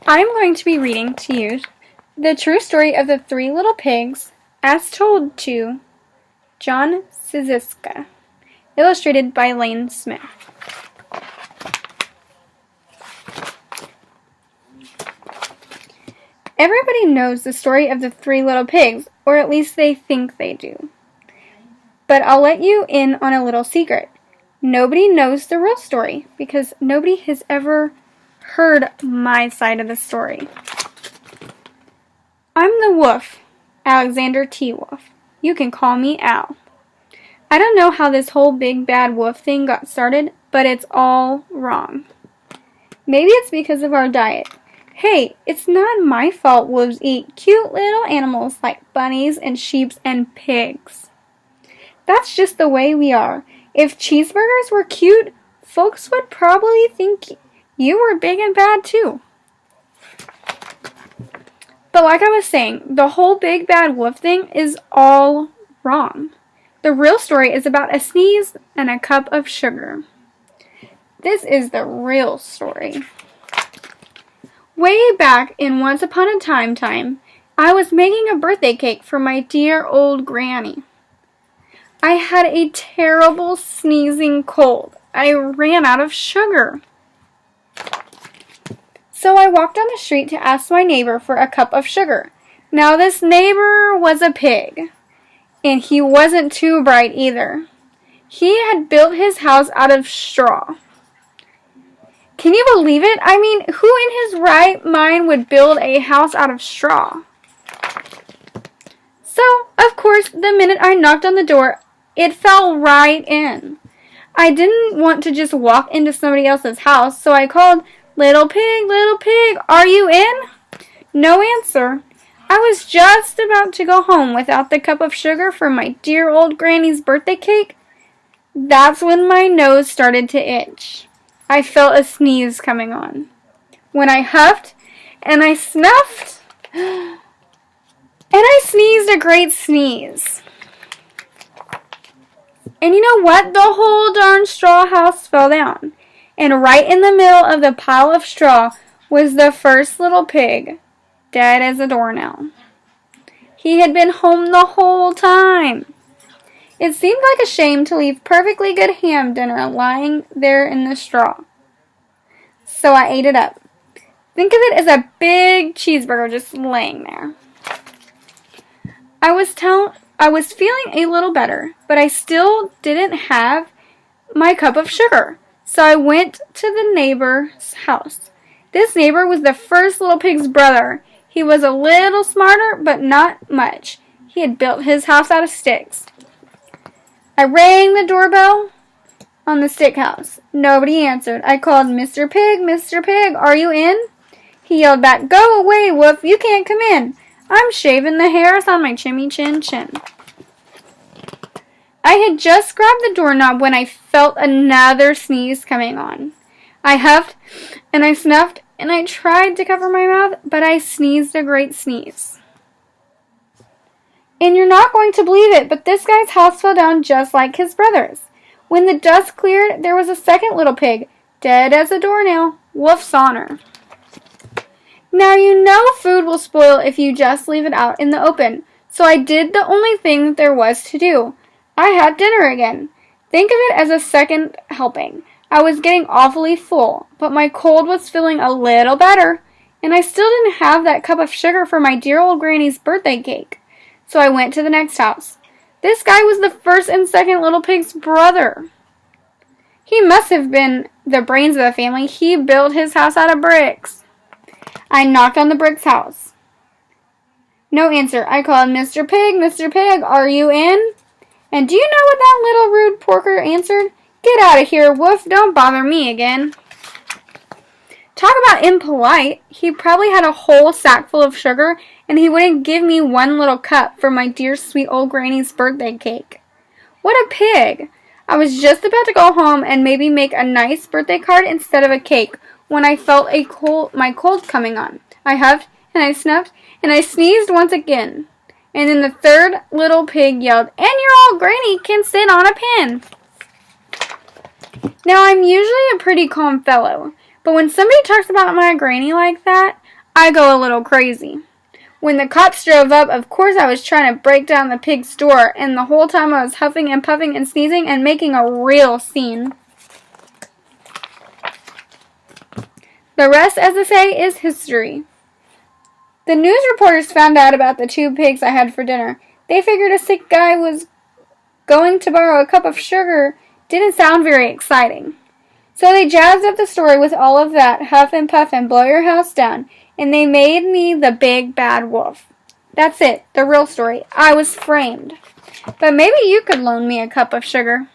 I'm going to be reading to you the true story of the three little pigs as told to John Ciesiska, illustrated by Lane Smith. Everybody knows the story of the three little pigs, or at least they think they do. But I'll let you in on a little secret. Nobody knows the real story because nobody has ever heard my side of the story. I'm the wolf, Alexander T. Wolf. You can call me Al. I don't know how this whole big bad wolf thing got started, but it's all wrong. Maybe it's because of our diet. Hey, it's not my fault wolves eat cute little animals like bunnies and sheep and pigs. That's just the way we are. If cheeseburgers were cute, folks would probably think you were big and bad too. But like I was saying, the whole big bad wolf thing is all wrong. The real story is about a sneeze and a cup of sugar. This is the real story. Way back in Once Upon a Time, I was making a birthday cake for my dear old granny. I had a terrible sneezing cold. I ran out of sugar. So I walked down the street to ask my neighbor for a cup of sugar. Now this neighbor was a pig, and he wasn't too bright either. He had built his house out of straw. Can you believe it? I mean, who in his right mind would build a house out of straw? So, of course, the minute I knocked on the door, it fell right in. I didn't want to just walk into somebody else's house, so I called, little pig, are you in?" No answer. I was just about to go home without the cup of sugar for my dear old granny's birthday cake. That's when my nose started to itch. I felt a sneeze coming on. When I huffed and I snuffed, and I sneezed a great sneeze. And you know what? The whole darn straw house fell down. And right in the middle of the pile of straw was the first little pig, dead as a doornail. He had been home the whole time. It seemed like a shame to leave perfectly good ham dinner lying there in the straw. So I ate it up. Think of it as a big cheeseburger just laying there. I was feeling a little better, but I still didn't have my cup of sugar. So I went to the neighbor's house. This neighbor was the first little pig's brother. He was a little smarter, but not much. He had built his house out of sticks. I rang the doorbell on the stick house. Nobody answered. I called, Mr. Pig, are you in?" He yelled back, "Go away, Wolf, you can't come in. I'm shaving the hairs on my chimmy chin chin." I had just grabbed the doorknob when I felt another sneeze coming on. I huffed and I snuffed and I tried to cover my mouth, but I sneezed a great sneeze. And you're not going to believe it, but this guy's house fell down just like his brother's. When the dust cleared, there was a second little pig, dead as a doornail, Wolf's honor. Now you know food will spoil if you just leave it out in the open, so I did the only thing that there was to do. I had dinner again. Think of it as a second helping. I was getting awfully full, but my cold was feeling a little better, and I still didn't have that cup of sugar for my dear old granny's birthday cake. So I went to the next house. This guy was the first and second little pig's brother. He must have been the brains of the family. He built his house out of bricks. I knocked on the brick's house. No answer. I called, Mr. Pig, are you in?" And do you know what that little rude porker answered? "Get out of here, Wolf. Don't bother me again." Talk about impolite. He probably had a whole sack full of sugar, and he wouldn't give me one little cup for my dear sweet old granny's birthday cake. What a pig. I was just about to go home and maybe make a nice birthday card instead of a cake when I felt my cold coming on. I huffed, and I snuffed, and I sneezed once again. And then the third little pig yelled, "And your old granny can sit on a pin." Now, I'm usually a pretty calm fellow, But when somebody talks about my granny like that, I go a little crazy. When the cops drove up, of course I was trying to break down the pig's door, and the whole time I was huffing and puffing and sneezing and making a real scene. The rest, as I say, is history. The news reporters found out about the 2 pigs I had for dinner. They figured a sick guy was going to borrow a cup of sugar didn't sound very exciting. So they jazzed up the story with all of that huff and puff and blow your house down, and they made me the big bad wolf. That's it, the real story. I was framed. But maybe you could loan me a cup of sugar.